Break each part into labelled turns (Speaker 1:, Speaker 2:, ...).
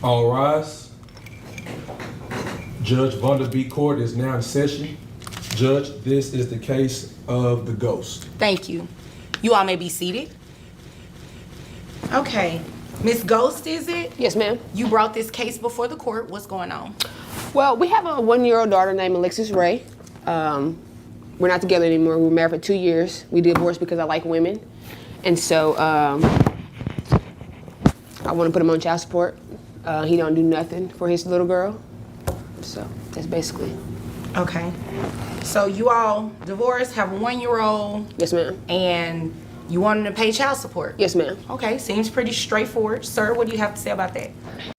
Speaker 1: All rise. Judge Vonda B. Court is now in session. Judge, this is the case of the ghost.
Speaker 2: Thank you. You all may be seated. Okay. Miss Ghost, is it?
Speaker 3: Yes, ma'am.
Speaker 2: You brought this case before the court. What's going on?
Speaker 3: Well, we have a 1-year-old daughter named Alexis Ray. We're not together anymore. We were married for 2 years. We divorced because I like women. And so I want to put him on child support. He don't do nothing for his little girl. So that's basically.
Speaker 2: Okay. So you all divorced, have a 1-year-old.
Speaker 3: Yes, ma'am.
Speaker 2: And you want him to pay child support?
Speaker 3: Yes, ma'am.
Speaker 2: Okay, seems pretty straightforward. Sir, what do you have to say about that?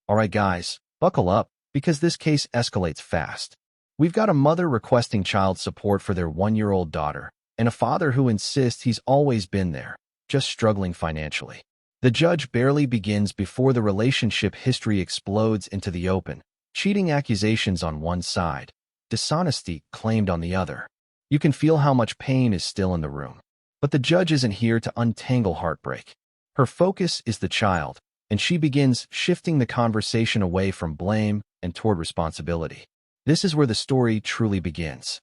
Speaker 4: All right, guys, buckle up, because this case escalates fast. We've got a mother requesting child support for their 1-year-old daughter, and a father who insists he's always been there, just struggling financially. The judge barely begins before the relationship history explodes into the open, cheating accusations on one side, dishonesty claimed on the other. You can feel how much pain is still in the room. But the judge isn't here to untangle heartbreak. Her focus is the child, and she begins shifting the conversation away from blame and toward responsibility. This is where the story truly begins.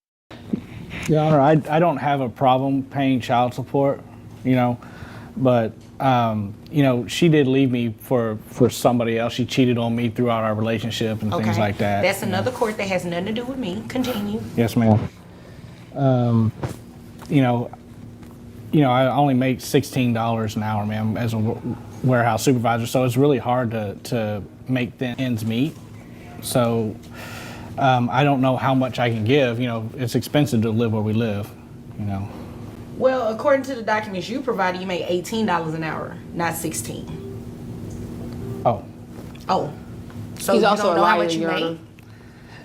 Speaker 5: Your Honor, I don't have a problem paying child support, but, she did leave me for somebody else. She cheated on me throughout our relationship and things like that.
Speaker 2: That's another court that has nothing to do with me. Continue.
Speaker 5: Yes, ma'am. I only make $16 an hour, ma'am, as a warehouse supervisor, so it's really hard to make the ends meet. So I don't know how much I can give. It's expensive to live where we live,
Speaker 2: Well, according to the documents you provided, you made $18 an hour, not $16.
Speaker 5: Oh.
Speaker 2: Oh. So
Speaker 3: He's
Speaker 2: you
Speaker 3: also
Speaker 2: don't
Speaker 3: a
Speaker 2: know how
Speaker 3: liar,
Speaker 2: much you
Speaker 3: Your
Speaker 2: made?
Speaker 3: Honor.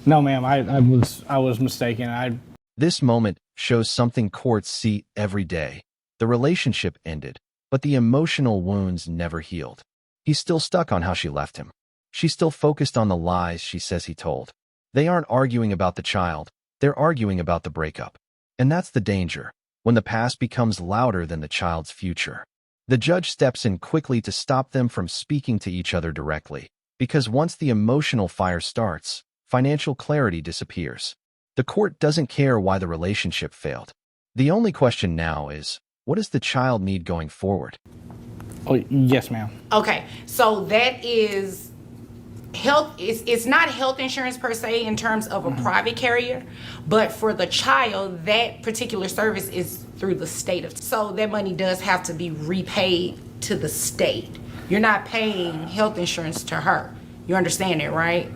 Speaker 5: No, ma'am, I was mistaken.
Speaker 4: This moment shows something courts see every day. The relationship ended, but the emotional wounds never healed. He's still stuck on how she left him. She's still focused on the lies she says he told. They aren't arguing about the child, they're arguing about the breakup. And that's the danger, when the past becomes louder than the child's future. The judge steps in quickly to stop them from speaking to each other directly, because once the emotional fire starts, financial clarity disappears. The court doesn't care why the relationship failed. The only question now is, what does the child need going forward?
Speaker 5: Oh, yes, ma'am.
Speaker 2: Okay, so that is health. It's not health insurance per se in terms of a private carrier, but for the child, that particular service is through the state of. So that money does have to be repaid to the state. You're not paying health insurance to her. You understand that, right?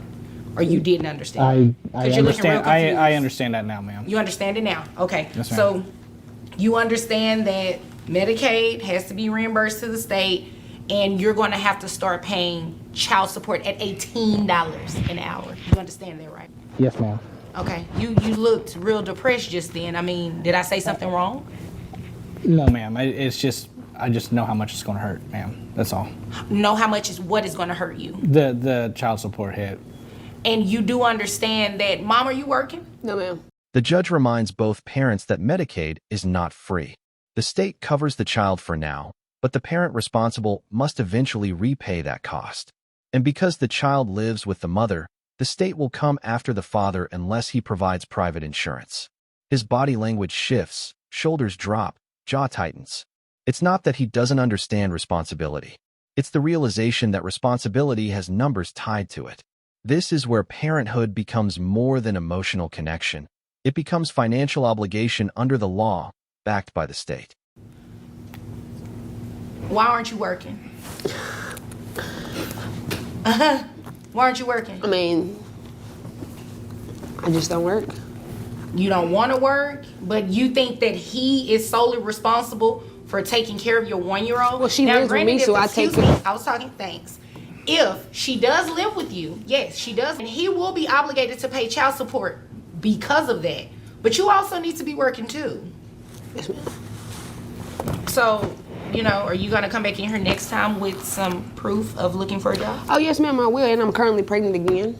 Speaker 2: Or you didn't understand?
Speaker 5: I
Speaker 2: You're looking real
Speaker 5: understand.
Speaker 2: confused.
Speaker 5: I understand that now, ma'am.
Speaker 2: You understand it now? Okay.
Speaker 5: Yes, ma'am.
Speaker 2: So you understand that Medicaid has to be reimbursed to the state, and you're going to have to start paying child support at $18 an hour. You understand that, right?
Speaker 5: Yes, ma'am.
Speaker 2: Okay. You looked real depressed just then. I mean, did I say something wrong?
Speaker 5: No, ma'am. It's just I just know how much it's going to hurt, ma'am. That's all.
Speaker 2: Know how much is what is going to hurt you.
Speaker 5: The child support hit.
Speaker 2: And you do understand that, Mom, are you working?
Speaker 3: No, ma'am.
Speaker 4: The judge reminds both parents that Medicaid is not free. The state covers the child for now, but the parent responsible must eventually repay that cost. And because the child lives with the mother, the state will come after the father unless he provides private insurance. His body language shifts, shoulders drop, jaw tightens. It's not that he doesn't understand responsibility. It's the realization that responsibility has numbers tied to it. This is where parenthood becomes more than emotional connection. It becomes financial obligation under the law, backed by the state.
Speaker 2: Why aren't you working? Why aren't you working?
Speaker 3: I mean, I just don't work.
Speaker 2: You don't want to work, but you think that he is solely responsible for taking care of your 1-year-old?
Speaker 3: Well, she lives with me, so I take
Speaker 2: excuse me,
Speaker 3: it.
Speaker 2: I was talking, thanks. If she does live with you, yes, she does, and he will be obligated to pay child support because of that. But you also need to be working too.
Speaker 3: Yes, ma'am.
Speaker 2: So, are you gonna come back in here next time with some proof of looking for a job?
Speaker 3: Oh, yes, ma'am, I will, and I'm currently pregnant again.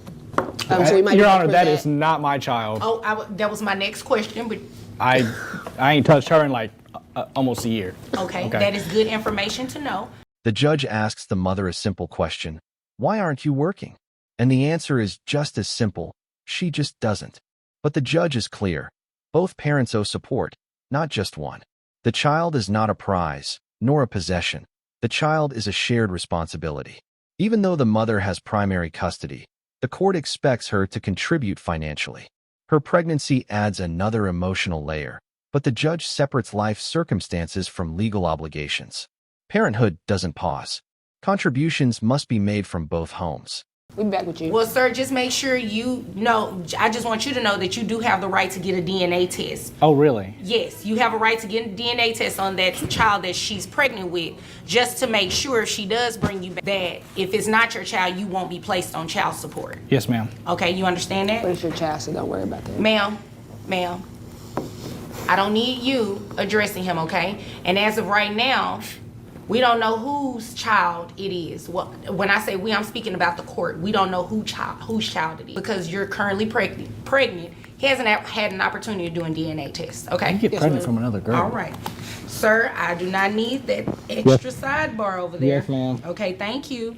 Speaker 3: So we might
Speaker 5: Your
Speaker 3: get
Speaker 5: Honor,
Speaker 3: for
Speaker 5: that is not my child.
Speaker 2: Oh, that was my next question, but
Speaker 5: I ain't touched her in like almost a year.
Speaker 2: okay, that is good information to know.
Speaker 4: The judge asks the mother a simple question. Why aren't you working? And the answer is just as simple. She just doesn't. But the judge is clear. Both parents owe support, not just one. The child is not a prize, nor a possession. The child is a shared responsibility. Even though the mother has primary custody, the court expects her to contribute financially. Her pregnancy adds another emotional layer, but the judge separates life circumstances from legal obligations. Parenthood doesn't pause. Contributions must be made from both homes.
Speaker 3: We'll be back with you.
Speaker 2: Well, sir, just make sure you know, I just want you to know that you do have the right to get a DNA test.
Speaker 5: Oh, really?
Speaker 2: Yes, you have a right to get a DNA test on that child that she's pregnant with, just to make sure if she does bring you back, that if it's not your child, you won't be placed on child support.
Speaker 5: Yes, ma'am.
Speaker 2: Okay, you understand that?
Speaker 3: But it's your child, so don't worry about that.
Speaker 2: Ma'am, I don't need you addressing him, okay? And as of right now, we don't know whose child it is. Well, when I say we, I'm speaking about the court. We don't know whose child it is because you're currently pregnant. He hasn't had an opportunity to do a DNA test, okay?
Speaker 5: You get pregnant from another girl.
Speaker 2: All right. Sir, I do not need that extra sidebar over there.
Speaker 5: Yes, ma'am.
Speaker 2: Okay, thank you.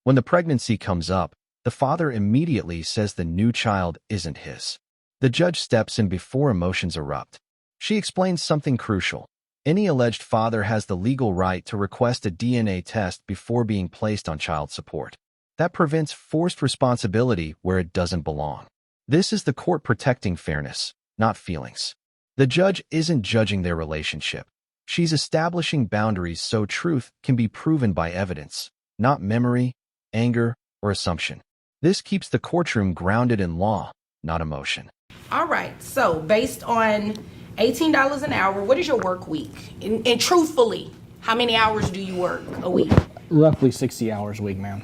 Speaker 4: When the pregnancy comes up, the father immediately says the new child isn't his. The judge steps in before emotions erupt. She explains something crucial. Any alleged father has the legal right to request a DNA test before being placed on child support. That prevents forced responsibility where it doesn't belong. This is the court protecting fairness, not feelings. The judge isn't judging their relationship. She's establishing boundaries so truth can be proven by evidence, not memory, anger, or assumption. This keeps the courtroom grounded in law, not emotion.
Speaker 2: All right, so based on $18 an hour, what is your work week? And truthfully, how many hours do you work a week?
Speaker 5: Roughly 60 hours a week, ma'am.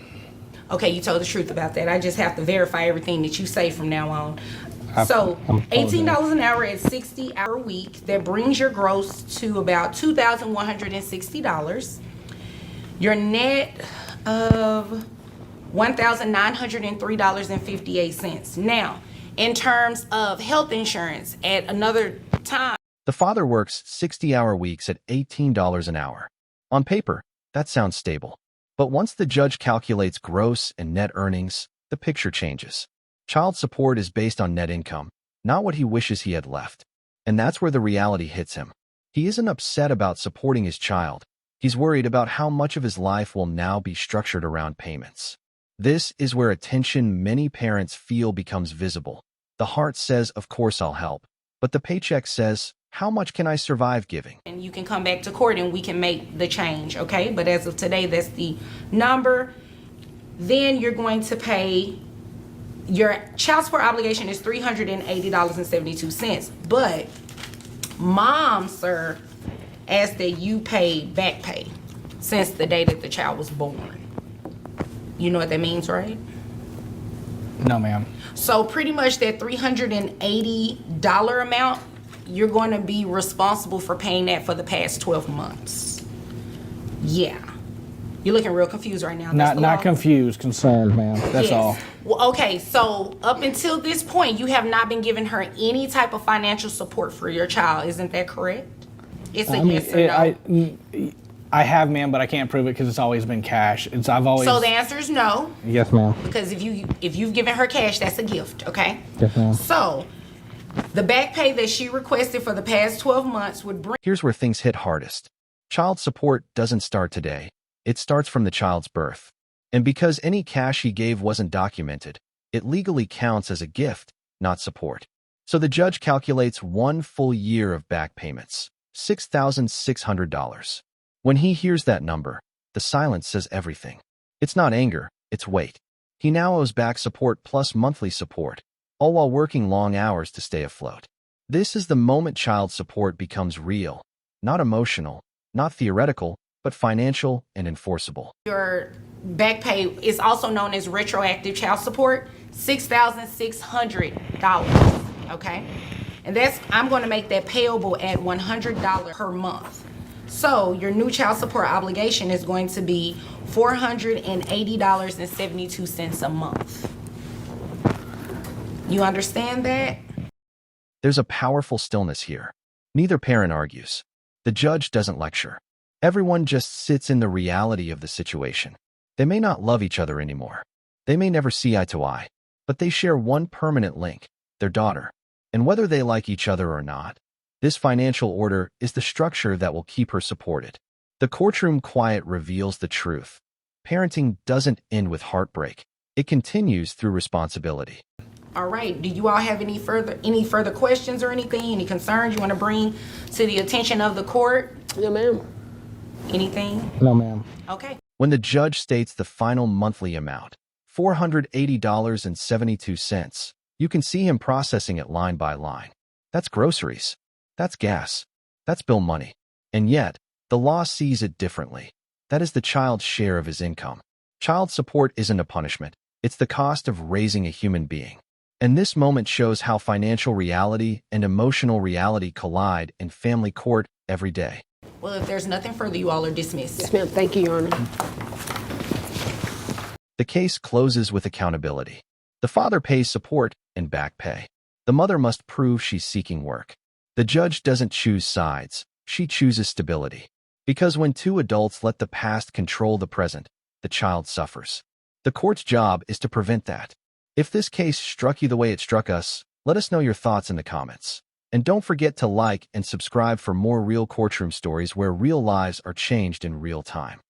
Speaker 2: Okay, you told the truth about that. I just have to verify everything that you say from now on. So $18 an hour at 60-hour week, that brings your gross to about $2,160. Your net of $1,903.58. Now, in terms of health insurance, at another time,
Speaker 4: The father works 60-hour weeks at $18 an hour. On paper, that sounds stable. But once the judge calculates gross and net earnings, the picture changes. Child support is based on net income, not what he wishes he had left. And that's where the reality hits him. He isn't upset about supporting his child. He's worried about how much of his life will now be structured around payments. This is where a tension many parents feel becomes visible. The heart says, of course I'll help. But the paycheck says, how much can I survive giving?
Speaker 2: and you can come back to court and we can make the change, okay? But as of today, that's the number. Then you're going to pay, your child support obligation is $380.72. But mom, sir, asked that you pay back pay since the day that the child was born. You know what that means, right?
Speaker 5: No, ma'am.
Speaker 2: So pretty much that $380 amount, you're going to be responsible for paying that for the past 12 months. Yeah. You're looking real confused right now. That's the
Speaker 5: Not
Speaker 2: law.
Speaker 5: confused, concerned, ma'am. That's
Speaker 2: Yes.
Speaker 5: all.
Speaker 2: Well, okay, so up until this point, you have not been giving her any type of financial support for your child. Isn't that correct? It's a yes or no.
Speaker 5: I have, ma'am, but I can't prove it because it's always been cash. I've always.
Speaker 2: So the answer is no,
Speaker 5: Yes, ma'am.
Speaker 2: because if you've given her cash, that's a gift, okay?
Speaker 5: Yes, ma'am.
Speaker 2: So the back pay that she requested for the past 12 months would bring
Speaker 4: Here's where things hit hardest. Child support doesn't start today. It starts from the child's birth. And because any cash he gave wasn't documented, it legally counts as a gift, not support. So the judge calculates 1 full year of back payments, $6,600. When he hears that number, the silence says everything. It's not anger, it's weight. He now owes back support plus monthly support, all while working long hours to stay afloat. This is the moment child support becomes real, not emotional, not theoretical, but financial and enforceable.
Speaker 2: your back pay is also known as retroactive child support, $6,600, okay? And I'm going to make that payable at $100 per month. So your new child support obligation is going to be $480.72 a month. You understand that?
Speaker 4: There's a powerful stillness here. Neither parent argues. The judge doesn't lecture. Everyone just sits in the reality of the situation. They may not love each other anymore. They may never see eye to eye, but they share one permanent link, their daughter. And whether they like each other or not, this financial order is the structure that will keep her supported. The courtroom quiet reveals the truth. Parenting doesn't end with heartbreak. It continues through responsibility.
Speaker 2: All right. Do you all have any further questions or anything? Any concerns you want to bring to the attention of the court?
Speaker 3: No, ma'am.
Speaker 2: Anything?
Speaker 5: No, ma'am.
Speaker 2: Okay.
Speaker 4: When the judge states the final monthly amount, $480.72, you can see him processing it line by line. That's groceries. That's gas. That's bill money. And yet, the law sees it differently. That is the child's share of his income. Child support isn't a punishment. It's the cost of raising a human being. And this moment shows how financial reality and emotional reality collide in family court every day.
Speaker 2: Well, if there's nothing further, you all are dismissed.
Speaker 3: Yes, ma'am. Thank you, Your Honor.
Speaker 4: The case closes with accountability. The father pays support and back pay. The mother must prove she's seeking work. The judge doesn't choose sides. She chooses stability. Because when two adults let the past control the present, the child suffers. The court's job is to prevent that. If this case struck you the way it struck us, let us know your thoughts in the comments. And don't forget to like and subscribe for more real courtroom stories where real lives are changed in real time.